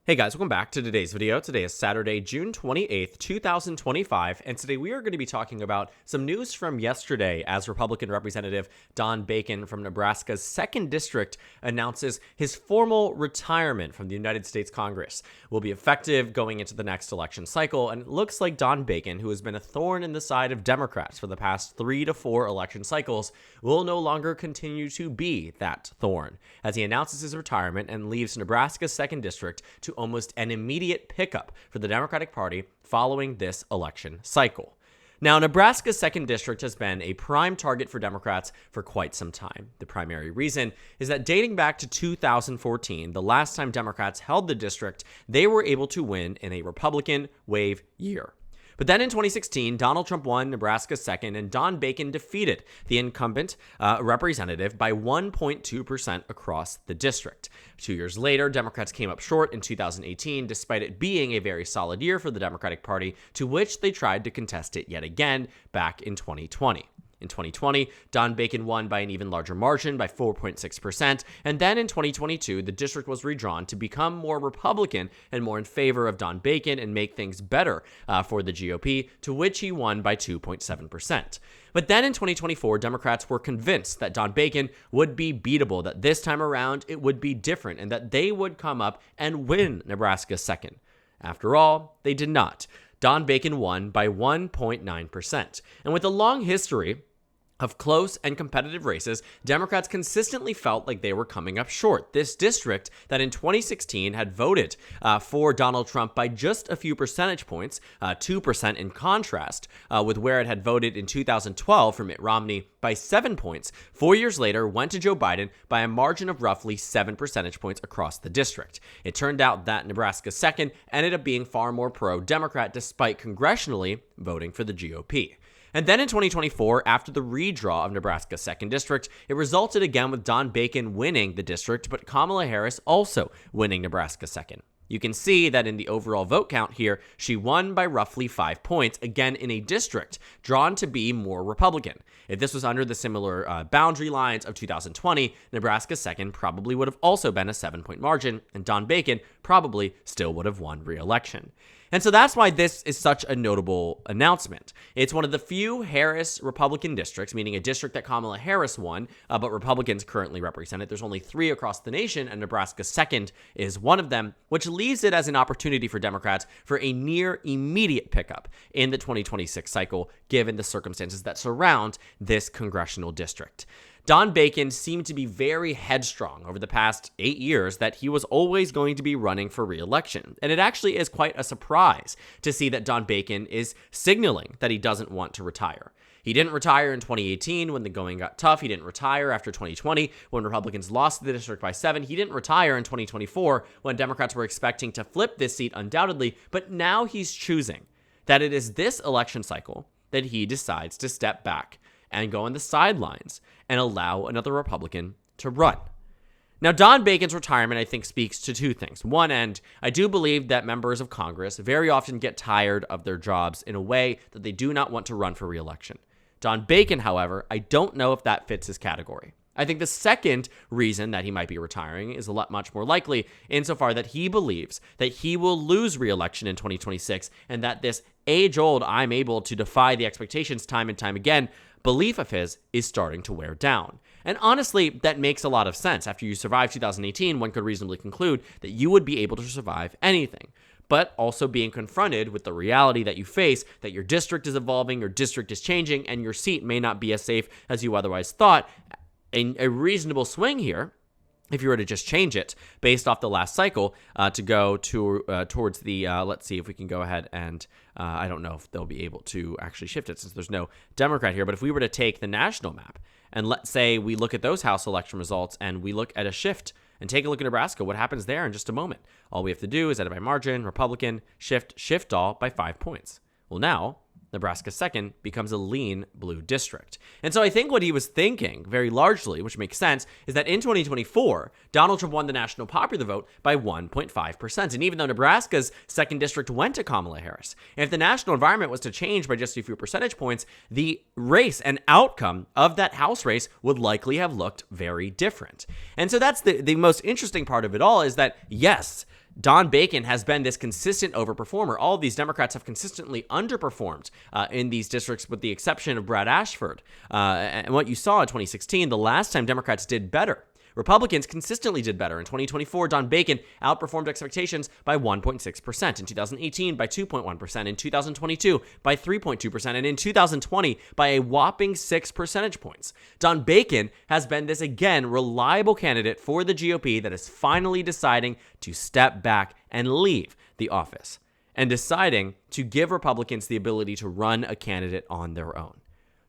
Hey guys, welcome back to today's video. Today is Saturday, June 28th, 2025, and today we are going to be talking about some news from yesterday as Republican Representative Don Bacon from Nebraska's 2nd District announces his formal retirement from the United States Congress. Will be effective going into the next election cycle, and it looks like Don Bacon, who has been a thorn in the side of Democrats for the past 3 to 4 election cycles, will no longer continue to be that thorn, as he announces his retirement and leaves Nebraska's 2nd District to almost an immediate pickup for the Democratic Party following this election cycle. Now, Nebraska's 2nd District has been a prime target for Democrats for quite some time. The primary reason is that dating back to 2014, the last time Democrats held the district, they were able to win in a Republican wave year. But then in 2016, Donald Trump won Nebraska's 2nd, and Don Bacon defeated the incumbent representative by 1.2% across the district. 2 years later, Democrats came up short in 2018, despite it being a very solid year for the Democratic Party, to which they tried to contest it yet again back in 2020. In 2020, Don Bacon won by an even larger margin by 4.6%, and then in 2022, the district was redrawn to become more Republican and more in favor of Don Bacon and make things better for the GOP, to which he won by 2.7%. But then in 2024, Democrats were convinced that Don Bacon would be beatable, that this time around it would be different, and that they would come up and win Nebraska's 2nd. After all, they did not. Don Bacon won by 1.9%. And with a long history of close and competitive races, Democrats consistently felt like they were coming up short. This district that in 2016 had voted for Donald Trump by just a few percentage points, 2% in contrast, with where it had voted in 2012 for Mitt Romney by 7 points, 4 years later went to Joe Biden by a margin of roughly 7 percentage points across the district. It turned out that Nebraska's 2nd ended up being far more pro-Democrat despite congressionally voting for the GOP. And then in 2024, after the redraw of Nebraska's 2nd District, it resulted again with Don Bacon winning the district, but Kamala Harris also winning Nebraska's 2nd. You can see that in the overall vote count here, she won by roughly 5 points, again in a district drawn to be more Republican. If this was under the similar boundary lines of 2020, Nebraska's 2nd probably would have also been a 7-point margin, and Don Bacon probably still would have won re-election. And so that's why this is such a notable announcement. It's one of the few Harris Republican districts, meaning a district that Kamala Harris won, but Republicans currently represent it. There's only 3 across the nation, and Nebraska's 2nd is one of them, which leaves it as an opportunity for Democrats for a near immediate pickup in the 2026 cycle, given the circumstances that surround this congressional district. Don Bacon seemed to be very headstrong over the past 8 years that he was always going to be running for re-election. And it actually is quite a surprise to see that Don Bacon is signaling that he doesn't want to retire. He didn't retire in 2018 when the going got tough. He didn't retire after 2020 when Republicans lost the district by 7. He didn't retire in 2024 when Democrats were expecting to flip this seat undoubtedly. But now he's choosing that it is this election cycle that he decides to step back and go on the sidelines and allow another Republican to run. Now, Don Bacon's retirement, I think, speaks to 2 things. One end, I do believe that members of Congress very often get tired of their jobs in a way that they do not want to run for re-election. Don Bacon, however, I don't know if that fits his category. I think the second reason that he might be retiring is a lot much more likely insofar that he believes that he will lose re-election in 2026 and that this age-old I'm able to defy the expectations time and time again belief of his is starting to wear down. And honestly, that makes a lot of sense. After you survive 2018, one could reasonably conclude that you would be able to survive anything. But also being confronted with the reality that you face, that your district is evolving, your district is changing, and your seat may not be as safe as you otherwise thought. A reasonable swing here, if you were to just change it based off the last cycle to go towards the, let's see if we can go ahead and, I don't know if they'll be able to actually shift it since there's no Democrat here, but if we were to take the national map and let's say we look at those House election results and we look at a shift and take a look at Nebraska, what happens there in just a moment? All we have to do is edit by margin, Republican, shift all by 5 points. Well, now Nebraska's 2nd becomes a lean blue district. And so I think what he was thinking very largely, which makes sense, is that in 2024, Donald Trump won the national popular vote by 1.5%. And even though Nebraska's 2nd district went to Kamala Harris, and if the national environment was to change by just a few percentage points, the race and outcome of that House race would likely have looked very different. And so that's the most interesting part of it all is that, yes, Don Bacon has been this consistent overperformer. All of these Democrats have consistently underperformed in these districts, with the exception of Brad Ashford. And what you saw in 2016, the last time Democrats did better, Republicans consistently did better. In 2024, Don Bacon outperformed expectations by 1.6%. In 2018, by 2.1%. In 2022, by 3.2%. And in 2020, by a whopping 6 percentage points. Don Bacon has been this, again, reliable candidate for the GOP that is finally deciding to step back and leave the office, and deciding to give Republicans the ability to run a candidate on their own.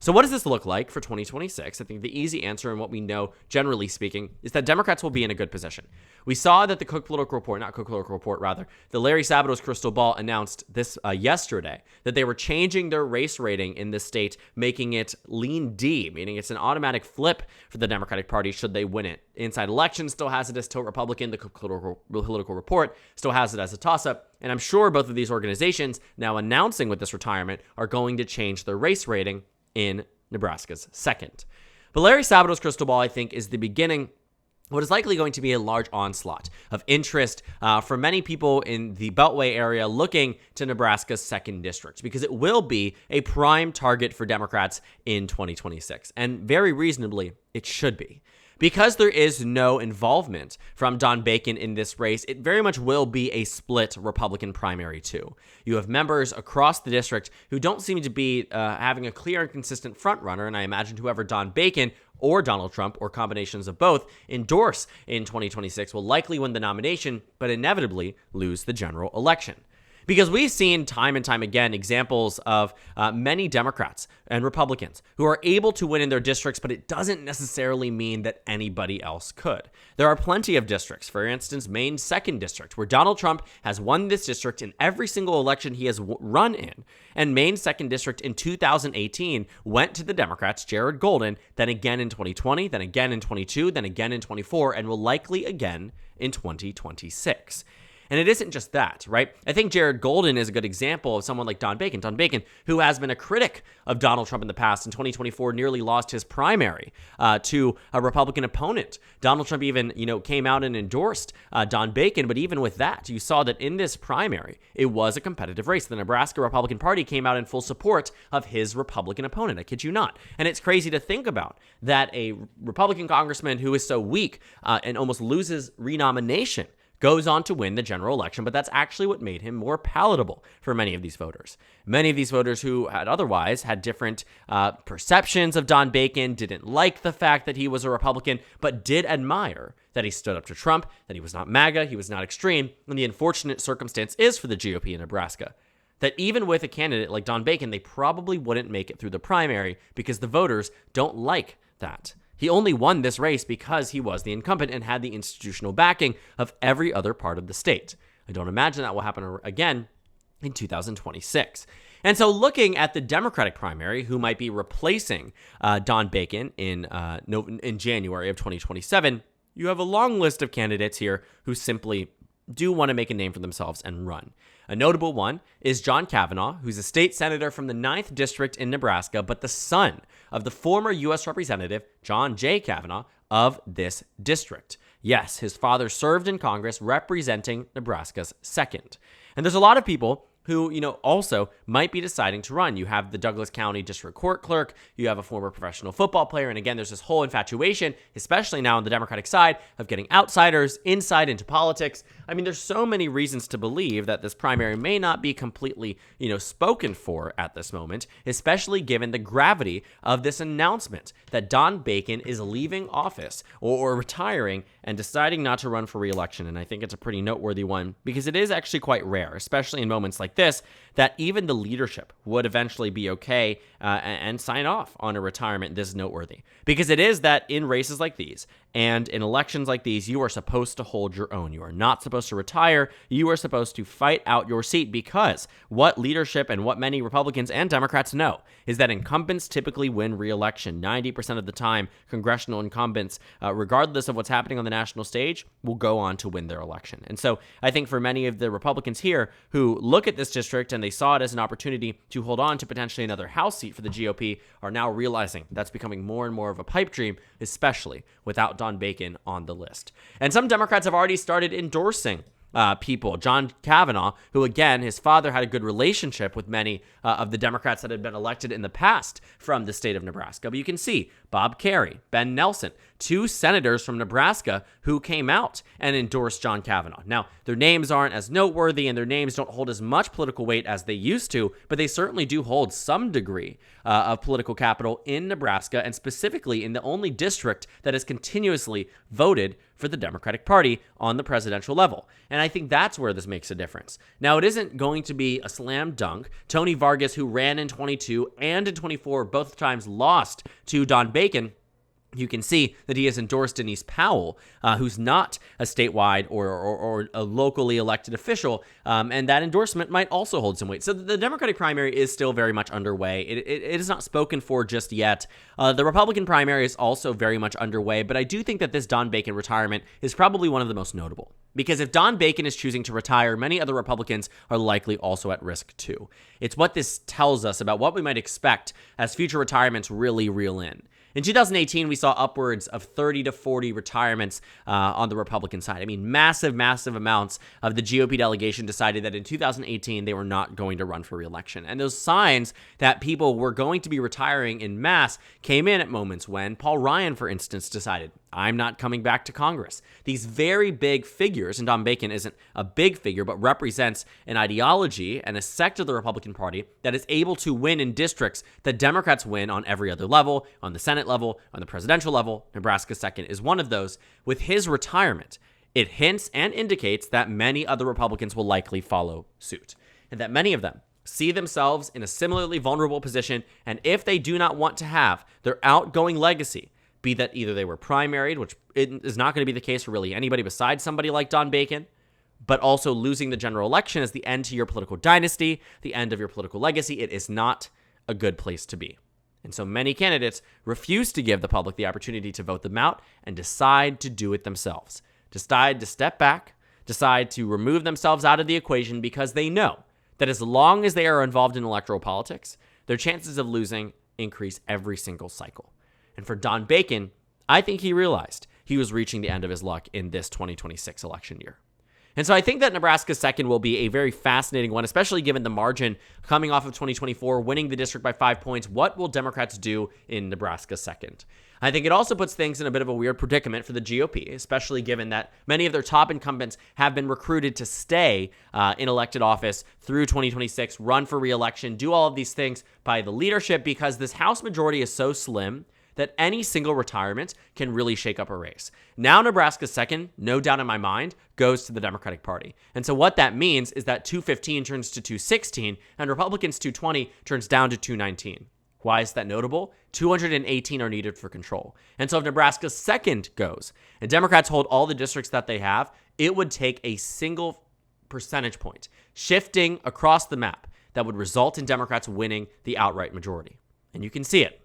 So what does this look like for 2026? I think the easy answer, and what we know, generally speaking, is that Democrats will be in a good position. We saw that the the Larry Sabato's crystal ball announced this yesterday, that they were changing their race rating in this state, making it lean D, meaning it's an automatic flip for the Democratic Party should they win it. Inside Elections still has it as tilt Republican. The political report still has it as a toss-up. And I'm sure both of these organizations, now announcing with this retirement, are going to change their race rating in Nebraska's second. But Larry Sabato's crystal ball, I think, is the beginning what is likely going to be a large onslaught of interest for many people in the Beltway area looking to Nebraska's second district, because it will be a prime target for Democrats in 2026. And very reasonably, it should be. Because there is no involvement from Don Bacon in this race, it very much will be a split Republican primary too. You have members across the district who don't seem to be having a clear and consistent frontrunner, and I imagine whoever Don Bacon or Donald Trump, or combinations of both, endorse in 2026 will likely win the nomination, but inevitably lose the general election. Because we've seen time and time again examples of many Democrats and Republicans who are able to win in their districts, but it doesn't necessarily mean that anybody else could. There are plenty of districts, for instance, Maine's 2nd district, where Donald Trump has won this district in every single election he has run in. And Maine's 2nd district in 2018 went to the Democrats, Jared Golden, then again in 2020, then again in 22, then again in 24, and will likely again in 2026. And it isn't just that, right? I think Jared Golden is a good example of someone like Don Bacon. Don Bacon, who has been a critic of Donald Trump in the past, in 2024 nearly lost his primary to a Republican opponent. Donald Trump even, came out and endorsed Don Bacon, but even with that, you saw that in this primary, it was a competitive race. The Nebraska Republican Party came out in full support of his Republican opponent. I kid you not. And it's crazy to think about that a Republican congressman who is so weak and almost loses renomination goes on to win the general election, but that's actually what made him more palatable for many of these voters. Many of these voters who had otherwise had different perceptions of Don Bacon, didn't like the fact that he was a Republican, but did admire that he stood up to Trump, that he was not MAGA, he was not extreme, and the unfortunate circumstance is for the GOP in Nebraska that even with a candidate like Don Bacon, they probably wouldn't make it through the primary because the voters don't like that. He only won this race because he was the incumbent and had the institutional backing of every other part of the state. I don't imagine that will happen again in 2026. And so looking at the Democratic primary, who might be replacing Don Bacon in January of 2027, you have a long list of candidates here who simply do want to make a name for themselves and run. A notable one is John Kavanaugh, who's a state senator from the 9th District in Nebraska, but the son of the former U.S. Representative John J. Kavanaugh of this district. Yes, his father served in Congress representing Nebraska's 2nd. And there's a lot of people who, also might be deciding to run. You have the Douglas County District Court Clerk, you have a former professional football player, and again, there's this whole infatuation, especially now on the Democratic side, of getting outsiders inside into politics. I mean, there's so many reasons to believe that this primary may not be completely, spoken for at this moment, especially given the gravity of this announcement that Don Bacon is leaving office or retiring and deciding not to run for re-election. And I think it's a pretty noteworthy one because it is actually quite rare, especially in moments like this, that even the leadership would eventually be okay and sign off on a retirement this noteworthy. Because it is that in races like these and in elections like these, you are supposed to hold your own. You are not supposed to retire. You are supposed to fight out your seat, because what leadership and what many Republicans and Democrats know is that incumbents typically win re-election. 90% of the time, congressional incumbents, regardless of what's happening on the national stage, will go on to win their election. And so I think for many of the Republicans here who look at this district and they saw it as an opportunity to hold on to potentially another House seat for the GOP are now realizing that's becoming more and more of a pipe dream, especially without Don Bacon on the list. And some Democrats have already started endorsing people. John Kavanaugh, who, again, his father had a good relationship with many of the Democrats that had been elected in the past from the state of Nebraska. But you can see Bob Kerrey, Ben Nelson, two senators from Nebraska who came out and endorsed John Kavanaugh. Now, their names aren't as noteworthy and their names don't hold as much political weight as they used to, but they certainly do hold some degree of political capital in Nebraska, and specifically in the only district that has continuously voted for the Democratic Party on the presidential level. And I think that's where this makes a difference. Now, it isn't going to be a slam dunk. Tony Vargas, who ran in 22 and in 24, both times lost to Don Bacon. You can see that he has endorsed Denise Powell, who's not a statewide or a locally elected official, and that endorsement might also hold some weight. So the Democratic primary is still very much underway. It is not spoken for just yet. The Republican primary is also very much underway, but I do think that this Don Bacon retirement is probably one of the most notable. Because if Don Bacon is choosing to retire, many other Republicans are likely also at risk too. It's what this tells us about what we might expect as future retirements really reel in. In 2018, we saw upwards of 30 to 40 retirements on the Republican side. I mean, massive amounts of the GOP delegation decided that in 2018, they were not going to run for re-election. And those signs that people were going to be retiring in mass came in at moments when Paul Ryan, for instance, decided, I'm not coming back to Congress. These very big figures, and Don Bacon isn't a big figure, but represents an ideology and a sect of the Republican Party that is able to win in districts that Democrats win on every other level, on the Senate level, on the presidential level. Nebraska 2nd is one of those. With his retirement, it hints and indicates that many other Republicans will likely follow suit, and that many of them see themselves in a similarly vulnerable position, and if they do not want to have their outgoing legacy be that either they were primaried, which is not going to be the case for really anybody besides somebody like Don Bacon, but also losing the general election as the end to your political dynasty, the end of your political legacy, it is not a good place to be. And so many candidates refuse to give the public the opportunity to vote them out and decide to do it themselves. Decide to step back, decide to remove themselves out of the equation because they know that as long as they are involved in electoral politics, their chances of losing increase every single cycle. And for Don Bacon, I think he realized he was reaching the end of his luck in this 2026 election year. And so I think that Nebraska 2nd will be a very fascinating one, especially given the margin coming off of 2024, winning the district by 5 points. What will Democrats do in Nebraska 2nd? I think it also puts things in a bit of a weird predicament for the GOP, especially given that many of their top incumbents have been recruited to stay in elected office through 2026, run for re-election, do all of these things by the leadership because this House majority is so slim that any single retirement can really shake up a race. Now Nebraska 2nd, no doubt in my mind, goes to the Democratic Party. And so what that means is that 215 turns to 216 and Republicans 220 turns down to 219. Why is that notable? 218 are needed for control. And so if Nebraska 2nd goes and Democrats hold all the districts that they have, it would take a single percentage point shifting across the map that would result in Democrats winning the outright majority. And you can see it.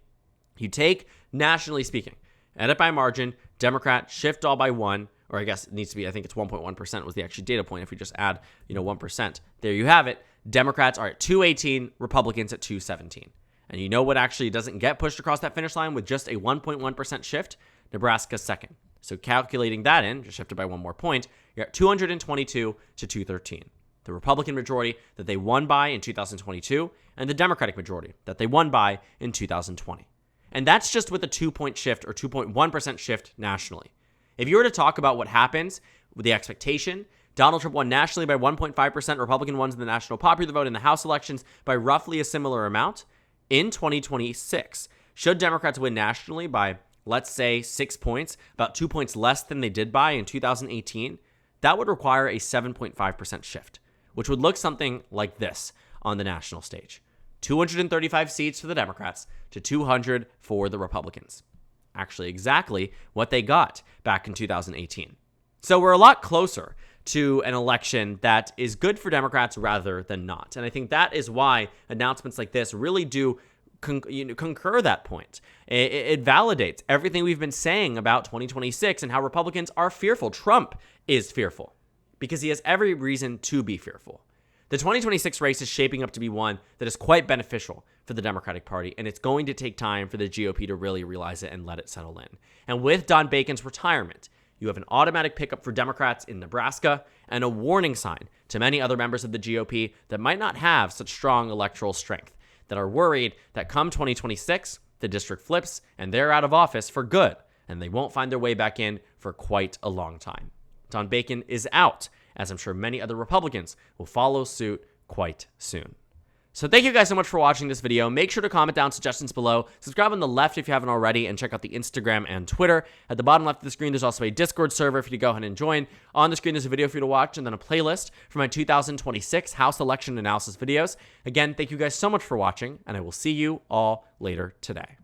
You take, nationally speaking, edit by margin, Democrat shift all by 1, or I guess it needs to be, I think it's 1.1% was the actual data point if we just add, 1%. There you have it. Democrats are at 218, Republicans at 217. And you know what actually doesn't get pushed across that finish line with just a 1.1% shift? Nebraska 2nd. So calculating that in, just shifted by 1 more point, you're at 222 to 213. The Republican majority that they won by in 2022 and the Democratic majority that they won by in 2020. And that's just with a 2-point shift or 2.1% shift nationally. If you were to talk about what happens with the expectation, Donald Trump won nationally by 1.5%, Republican won in the national popular vote in the House elections by roughly a similar amount. In 2026, should Democrats win nationally by, let's say, 6 points, about 2 points less than they did by in 2018, that would require a 7.5% shift, which would look something like this on the national stage. 235 seats for the Democrats to 200 for the Republicans. Actually, exactly what they got back in 2018. So we're a lot closer to an election that is good for Democrats rather than not. And I think that is why announcements like this really do concur that point. It validates everything we've been saying about 2026 and how Republicans are fearful. Trump is fearful because he has every reason to be fearful. The 2026 race is shaping up to be one that is quite beneficial for the Democratic Party, and it's going to take time for the GOP to really realize it and let it settle in. And with Don Bacon's retirement, you have an automatic pickup for Democrats in Nebraska and a warning sign to many other members of the GOP that might not have such strong electoral strength, that are worried that come 2026, the district flips and they're out of office for good, and they won't find their way back in for quite a long time. Don Bacon is out, as I'm sure many other Republicans will follow suit quite soon. So thank you guys so much for watching this video. Make sure to comment down suggestions below. Subscribe on the left if you haven't already, and check out the Instagram and Twitter. At the bottom left of the screen, there's also a Discord server for you to go ahead and join. On the screen, there's a video for you to watch, and then a playlist for my 2026 House election analysis videos. Again, thank you guys so much for watching, and I will see you all later today.